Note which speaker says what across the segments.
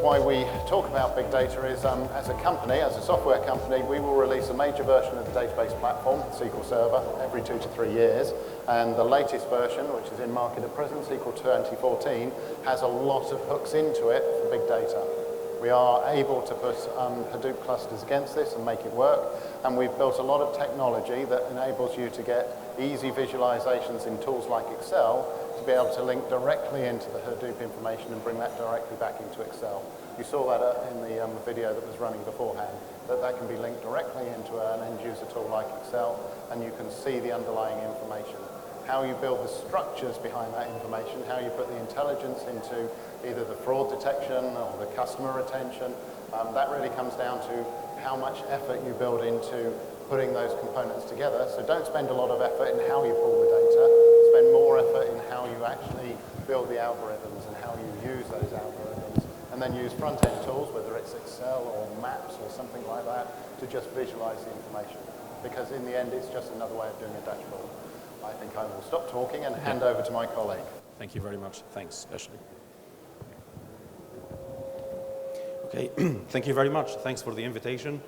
Speaker 1: why we talk about big data is as a company, as a software company, we will release a major version of the database platform, SQL Server, every 2 to 3 years. And the latest version, which is in market at present, SQL 2014, has a lot of hooks into it for big data. We are able to put Hadoop clusters against this and make it work. And we've built a lot of technology that enables you to get easy visualizations in tools like Excel to be able to link directly into the Hadoop information and bring that directly back into Excel. You saw that in the video that was running beforehand, that can be linked directly into an end-user tool like Excel, and you can see the underlying information. How you build the structures behind that information, how you put the intelligence into either the fraud detection or the customer retention, that really comes down to how much effort you build into putting those components together. So don't spend a lot of effort in how you pull the data, spend more effort in how you actually build the algorithms and how you use those algorithms, and then use front-end tools, whether it's Excel or maps or something like that, to just visualize the information. Because in the end, it's just another way of doing a dashboard. I think I will stop talking and hand over to my colleague.
Speaker 2: Thank you very much. Thanks, Ashby. Okay, thank you very much. Thanks for the invitation.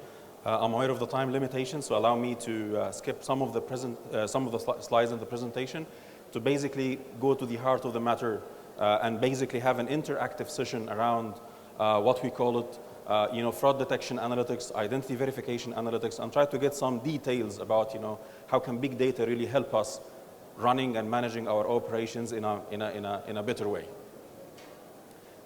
Speaker 2: I'm aware of the time limitations, so allow me to skip some of the slides in the presentation to basically go to the heart of the matter and basically have an interactive session around what we call it, fraud detection analytics, identity verification analytics, and try to get some details about, how can big data really help us running and managing our operations in a better way.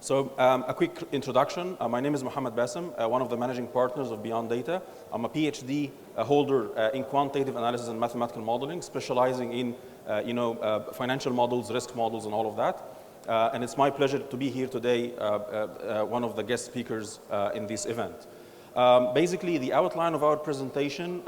Speaker 2: So a quick introduction. My name is Mohamed Basem, one of the managing partners of Beyond Data. I'm a PhD holder in quantitative analysis and mathematical modeling, specializing in financial models, risk models, and all of that. And it's my pleasure to be here today, one of the guest speakers in this event. Basically, the outline of our presentation,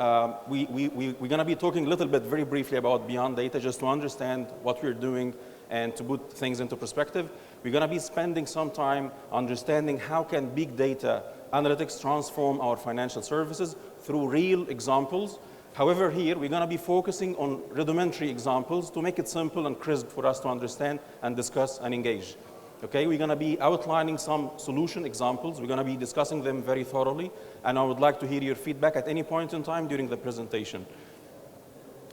Speaker 2: we're going to be talking a little bit very briefly about Beyond Data, just to understand what we're doing and to put things into perspective. We're going to be spending some time understanding how can big data analytics transform our financial services through real examples. However, here we're going to be focusing on rudimentary examples to make it simple and crisp for us to understand and discuss and engage. Okay, we're going to be outlining some solution examples. We're going to be discussing them very thoroughly, and I would like to hear your feedback at any point in time during the presentation.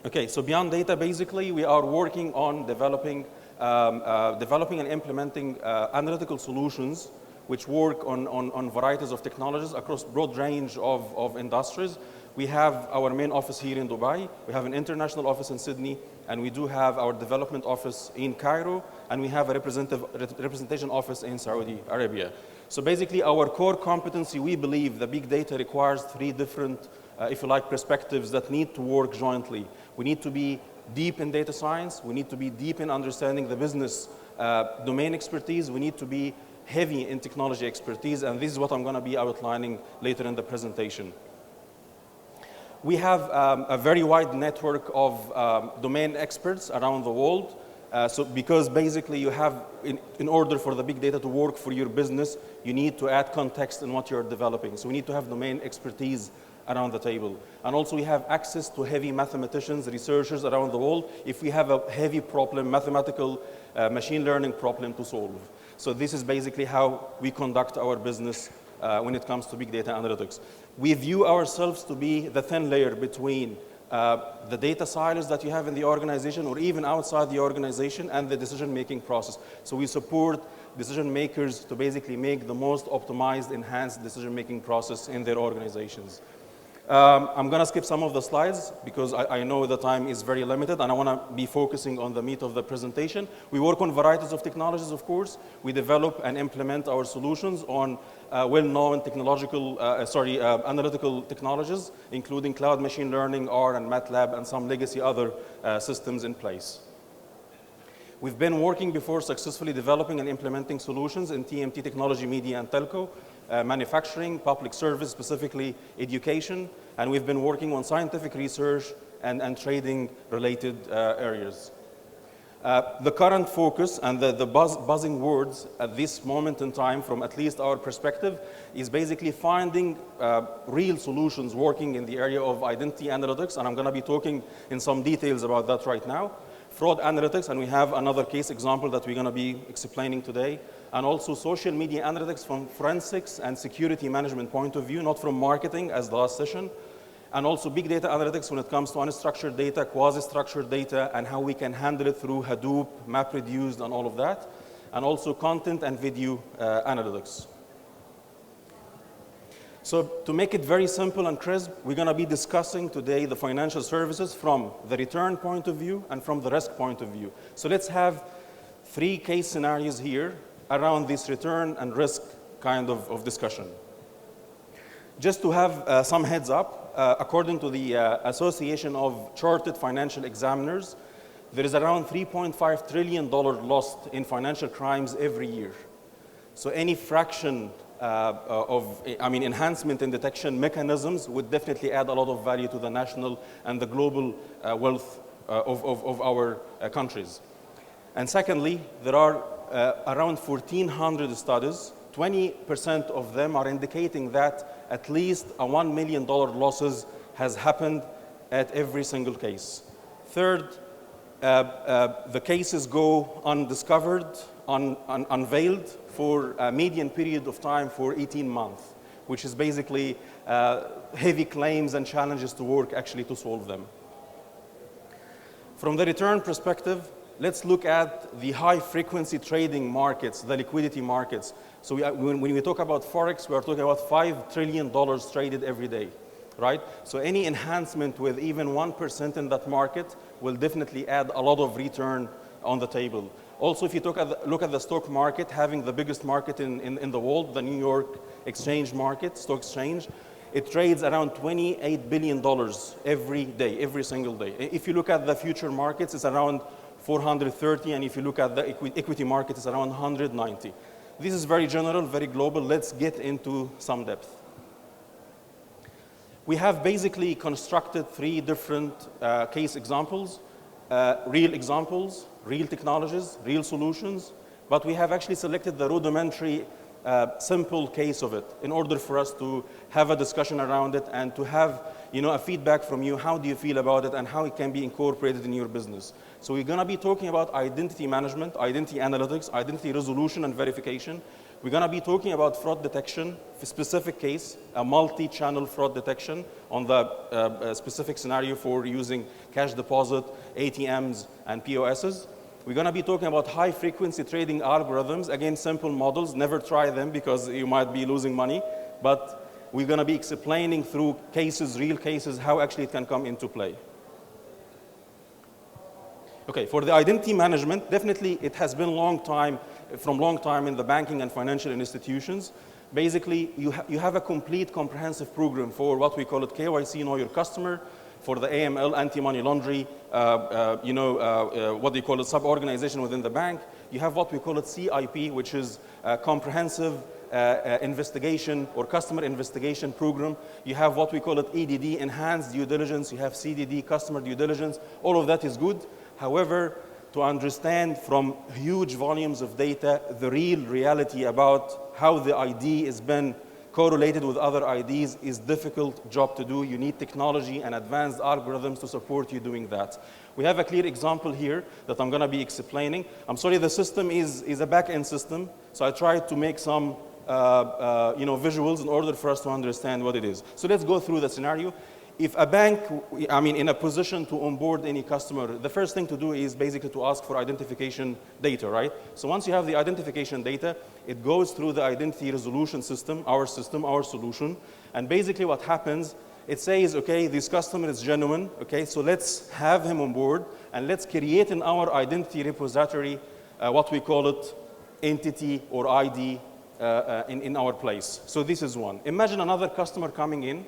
Speaker 2: Okay, so Beyond Data, basically, we are working on developing and implementing analytical solutions which work on varieties of technologies across a broad range of industries. We have our main office here in Dubai. We have an international office in Sydney, and we do have our development office in Cairo, and we have a representation office in Saudi Arabia. So basically, our core competency, we believe the big data requires 3 different, if you like, perspectives that need to work jointly. We need to be deep in data science. We need to be deep in understanding the business domain expertise. We need to be heavy in technology expertise, and this is what I'm going to be outlining later in the presentation. We have a very wide network of domain experts around the world. So because basically you have, in order for the big data to work for your business, you need to add context in what you're developing. So we need to have domain expertise around the table. And also we have access to heavy mathematicians, researchers around the world if we have a heavy problem, mathematical machine learning problem to solve. So this is basically how we conduct our business when it comes to big data analytics. We view ourselves to be the thin layer between the data silos that you have in the organization or even outside the organization and the decision-making process. So we support decision makers to basically make the most optimized, enhanced decision-making process in their organizations. I'm going to skip some of the slides because I know the time is very limited and I want to be focusing on the meat of the presentation. We work on varieties of technologies, of course. We develop and implement our solutions on well-known analytical technologies, including cloud machine learning, R and MATLAB, and some legacy other systems in place. We've been working before successfully developing and implementing solutions in TMT technology, media, and telco, manufacturing, public service, specifically education, and we've been working on scientific research and trading-related areas. The current focus and the buzzing words at this moment in time, from at least our perspective, is basically finding real solutions working in the area of identity analytics, and I'm going to be talking in some details about that right now. Fraud analytics, and we have another case example that we're going to be explaining today, and also social media analytics from forensics and security management point of view, not from marketing as the last session, and also big data analytics when it comes to unstructured data, quasi-structured data, and how we can handle it through Hadoop, MapReduced, and all of that, and also content and video analytics. So to make it very simple and crisp, we're going to be discussing today the financial services from the return point of view and from the risk point of view. So let's have 3 case scenarios here around this return and risk kind of discussion. Just to have some heads up, according to the Association of Chartered Financial Examiners, there is around $3.5 trillion lost in financial crimes every year. So any fraction enhancement in detection mechanisms would definitely add a lot of value to the national and the global wealth of our countries. And secondly, there are around 1,400 studies. 20% of them are indicating that at least a $1 million losses has happened at every single case. Third, the cases go undiscovered, unveiled for a median period of time for 18 months, which is basically heavy claims and challenges to work actually to solve them. From the return perspective, let's look at the high-frequency trading markets, the liquidity markets. So when we talk about Forex, we are talking about $5 trillion traded every day, right? So any enhancement with even 1% in that market will definitely add a lot of return on the table. Also, if you look at the stock market, having the biggest market in the world, the New York Exchange market, stock exchange, it trades around $28 billion every day, every single day. If you look at the future markets, it's around 430, and if you look at the equity market, it's around 190. This is very general, very global. Let's get into some depth. We have basically constructed 3 different case examples, real examples, real technologies, real solutions, but we have actually selected the rudimentary simple case of it in order for us to have a discussion around it and to have a feedback from you. How do you feel about it and how it can be incorporated in your business? So we're going to be talking about identity management, identity analytics, identity resolution and verification. We're going to be talking about fraud detection, a specific case, a multi-channel fraud detection on the specific scenario for using cash deposit, ATMs, and POSs. We're going to be talking about high-frequency trading algorithms. Again, simple models. Never try them because you might be losing money. But we're going to be explaining through cases, real cases, how actually it can come into play. Okay, for the identity management, definitely it has been long time in the banking and financial institutions. Basically, you have a complete comprehensive program for what we call it KYC, Know Your Customer, for the AML, anti-money laundering, what they call it, sub-organization within the bank. You have what we call it CIP, which is a comprehensive investigation or customer investigation program. You have what we call it EDD, enhanced due diligence. You have CDD, customer due diligence. All of that is good. However, to understand from huge volumes of data the real reality about how the ID has been correlated with other IDs is difficult job to do. You need technology and advanced algorithms to support you doing that. We have a clear example here that I'm going to be explaining. I'm sorry, the system is a back-end system, so I tried to make some visuals in order for us to understand what it is. So let's go through the scenario. If a bank, in a position to onboard any customer, the first thing to do is basically to ask for identification data, right? So once you have the identification data, it goes through the identity resolution system, our solution, and basically what happens, it says, okay, this customer is genuine, okay, so let's have him on board, and let's create in our identity repository what we call it entity or ID in our place. So this is one. Imagine another customer coming in,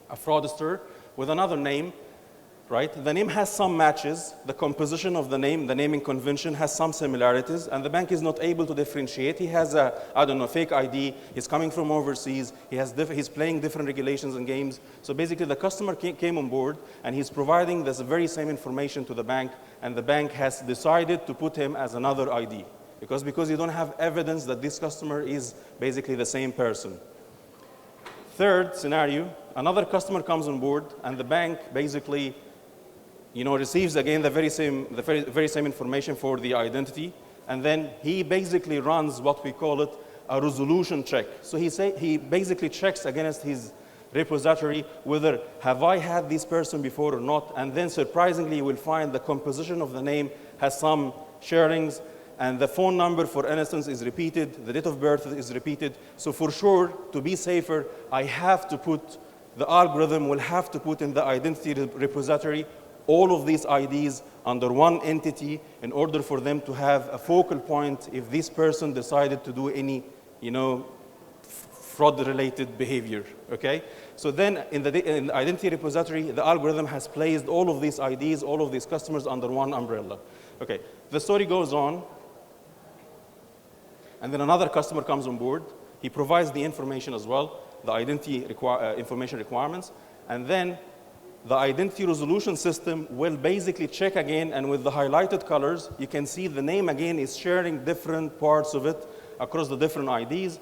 Speaker 2: a fraudster with another name, right? The name has some matches. The composition of the name, the naming convention has some similarities, and the bank is not able to differentiate. He has a, fake ID. He's coming from overseas. He's playing different regulations and games. So basically, the customer came on board, and he's providing this very same information to the bank, and the bank has decided to put him as another ID because you don't have evidence that this customer is basically the same person. Third scenario, another customer comes on board, and the bank basically, receives again the very same information for the identity. and then he basically runs what we call it a resolution check. So he basically checks against his repository whether have I had this person before or not, and then surprisingly you will find the composition of the name has some sharings, and the phone number, for instance, is repeated, the date of birth is repeated. So for sure, to be safer, I have to put, the algorithm will have to put in the identity repository all of these IDs under one entity in order for them to have a focal point if this person decided to do any, fraud-related behavior, okay? So then in the identity repository, the algorithm has placed all of these IDs, all of these customers under one umbrella. Okay, the story goes on, and then another customer comes on board. He provides the information as well, the identity information requirements, and then the identity resolution system will basically check again, and with the highlighted colors, you can see the name again is sharing different parts of it across the different IDs.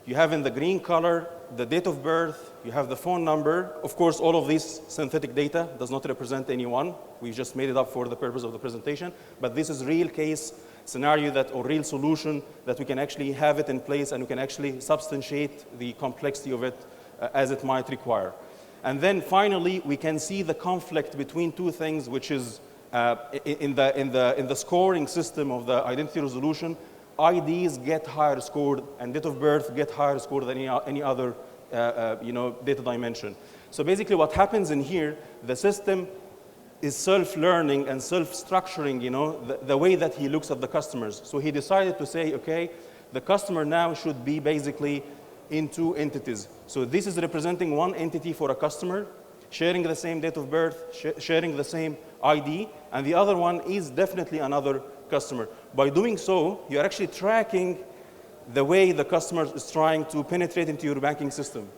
Speaker 2: You have in the green color the date of birth, you have the phone number. Of course, all of this synthetic data does not represent anyone. We just made it up for the purpose of the presentation, but this is real case scenario or real solution that we can actually have it in place, and we can actually substantiate the complexity of it as it might require. And then finally, we can see the conflict between two things, which is in the scoring system of the identity resolution, IDs get higher scored and date of birth get higher scored than any other data dimension. So basically what happens in here, the system is self-learning and self-structuring, the way that he looks at the customers. So he decided to say, okay, the customer now should be basically in two entities. So this is representing one entity for a customer, sharing the same date of birth, sharing the same ID, and the other one is definitely another customer. By doing so, you're actually tracking the way the customer is trying to penetrate into your banking system.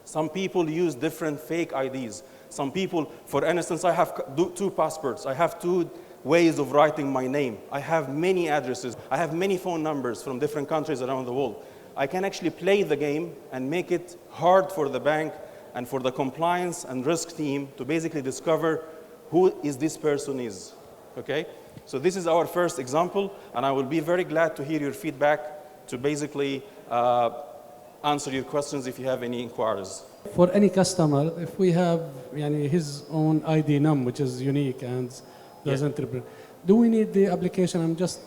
Speaker 2: Some people use different fake IDs. Some people, for instance, I have two passports. I have two ways of writing my name. I have many addresses. I have many phone numbers from different countries around the world. I can actually play the game and make it hard for the bank and for the compliance and risk team to basically discover who is this person is, okay? So this is our first example, and I will be very glad to hear your feedback to basically answer your questions if you have any inquiries.
Speaker 3: For any customer, if we have his own ID num, which is unique and doesn't represent, do we need the application? I'm just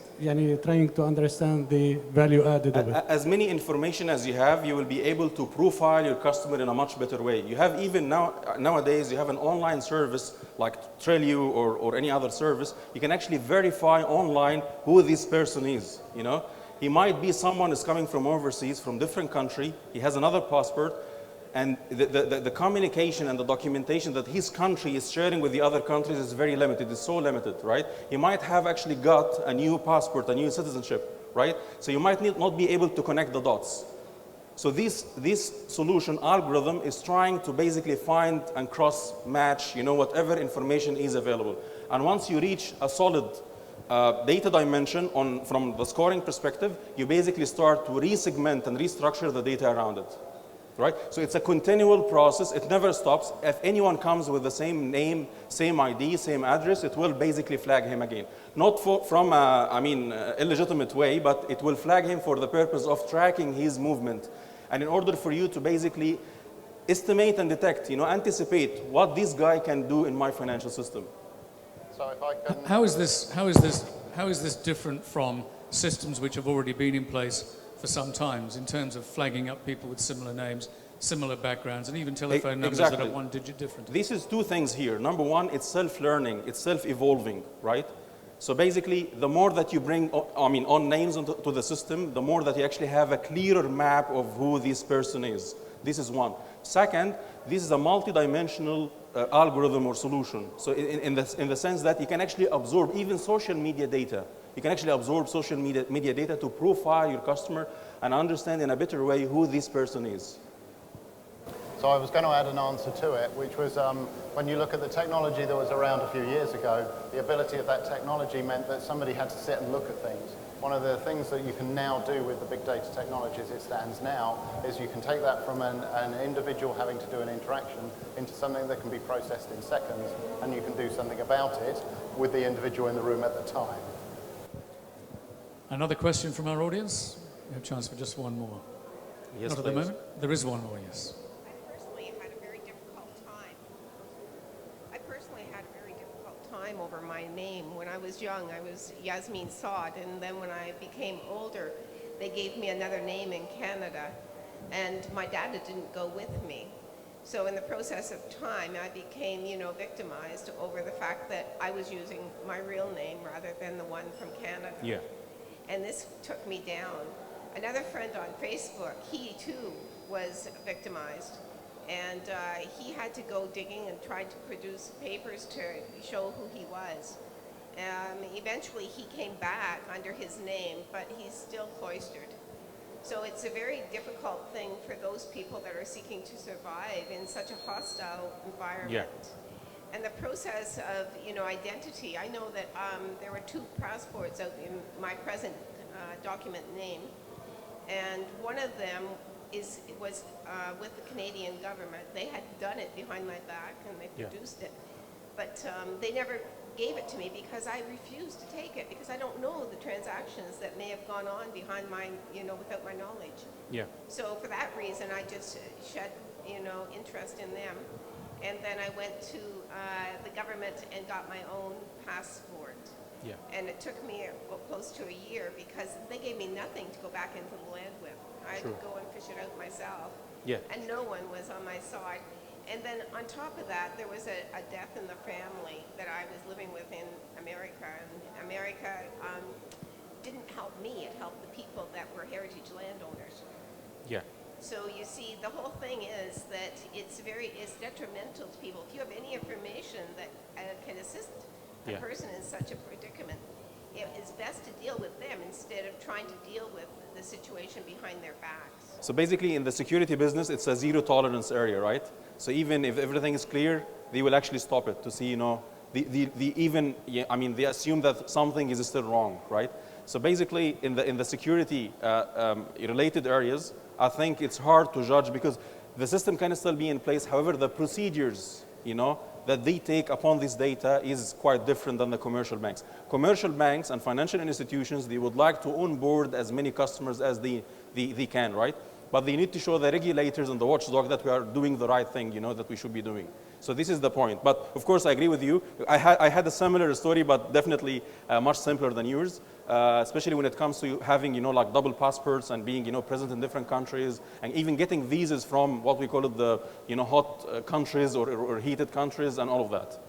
Speaker 3: trying to understand the value added of it.
Speaker 2: As many information as you have, you will be able to profile your customer in a much better way. You have even nowadays, you have an online service like Trelio or any other service. You can actually verify online who this person is, He might be someone who's coming from overseas, from different country. He has another passport. And the communication and the documentation that his country is sharing with the other countries is very limited. It's so limited, right? You might have actually got a new passport, a new citizenship, right? So you might not be able to connect the dots. So this solution algorithm is trying to basically find and cross-match, whatever information is available. And once you reach a solid data dimension from the scoring perspective, you basically start to resegment and restructure the data around it. Right? So it's a continual process. It never stops. If anyone comes with the same name, same ID, same address, it will basically flag him again. Not from illegitimate way, but it will flag him for the purpose of tracking his movement. And in order for you to basically estimate and detect, anticipate what this guy can do in my financial system.
Speaker 1: So if I can...
Speaker 4: How is this different from systems which have already been in place for some times in terms of flagging up people with similar names, similar backgrounds, and even telephone numbers that are one digit different?
Speaker 2: This is two things here. Number one, it's self-learning, it's self-evolving, right? So basically, the more that you bring on names to the system, the more that you actually have a clearer map of who this person is. This is one. Second, this is a multi-dimensional algorithm or solution. So in the sense that you can actually absorb even social media data. You can actually absorb social media data to profile your customer and understand in a better way who this person is.
Speaker 1: So I was going to add an answer to it, which was when you look at the technology that was around a few years ago, the ability of that technology meant that somebody had to sit and look at things. One of the things that you can now do with the big data technology as it stands now is you can take that from an individual having to do an interaction into something that can be processed in seconds, and you can do something about it with the individual in the room at the time.
Speaker 4: Another question from our audience? We have a chance for just one more.
Speaker 2: Yes,
Speaker 4: Not at the moment. There is one more, yes.
Speaker 5: I personally had a very difficult time over my name. When I was young, I was Yasmin Saad, and then when I became older, they gave me another name in Canada, and my dad didn't go with me. So in the process of time, I became, victimized over the fact that I was using my real name rather than the one from Canada.
Speaker 2: Yeah.
Speaker 5: And this took me down. Another friend on Facebook, he too was victimized. And he had to go digging and tried to produce papers to show who he was. Eventually he came back under his name, but he's still cloistered. So it's a very difficult thing for those people that are seeking to survive in such a hostile environment.
Speaker 2: Yeah.
Speaker 5: And the process of, identity, I know that there were 2 passports out in my present document name, and one of them was with the Canadian government. They had done it behind my back, and they produced it. But they never gave it to me because I refused to take it, because I don't know the transactions that may have gone on behind my, without my knowledge.
Speaker 2: Yeah.
Speaker 5: So for that reason, I just shed, interest in them. And then I went to the government and got my own passport.
Speaker 2: Yeah.
Speaker 5: And it took me close to a year because they gave me nothing to go back into the land with. I had to go and fish it out myself.
Speaker 2: Yeah.
Speaker 5: And no one was on my side. And then on top of that, there was a death in the family that I was living with in America. And America didn't help me, it helped the people that were heritage landowners.
Speaker 2: Yeah.
Speaker 5: So you see, the whole thing is that it's detrimental to people. If you have any information that can assist a person in such a predicament, it is best to deal with them instead of trying to deal with the situation behind their backs.
Speaker 2: So basically in the security business, it's a zero tolerance area, right? So even if everything is clear, they will actually stop it to see, they assume that something is still wrong, right? So basically in the security related areas, I think it's hard to judge because the system can still be in place. However, the procedures, that they take upon this data is quite different than the commercial banks. Commercial banks and financial institutions, they would like to onboard as many customers as they can, right? But they need to show the regulators and the watchdog that we are doing the right thing, that we should be doing. So this is the point. But of course, I agree with you. I had a similar story, but definitely much simpler than yours, especially when it comes to having, like double passports and being, present in different countries and even getting visas from what we call it the, hot countries or heated countries and all of that.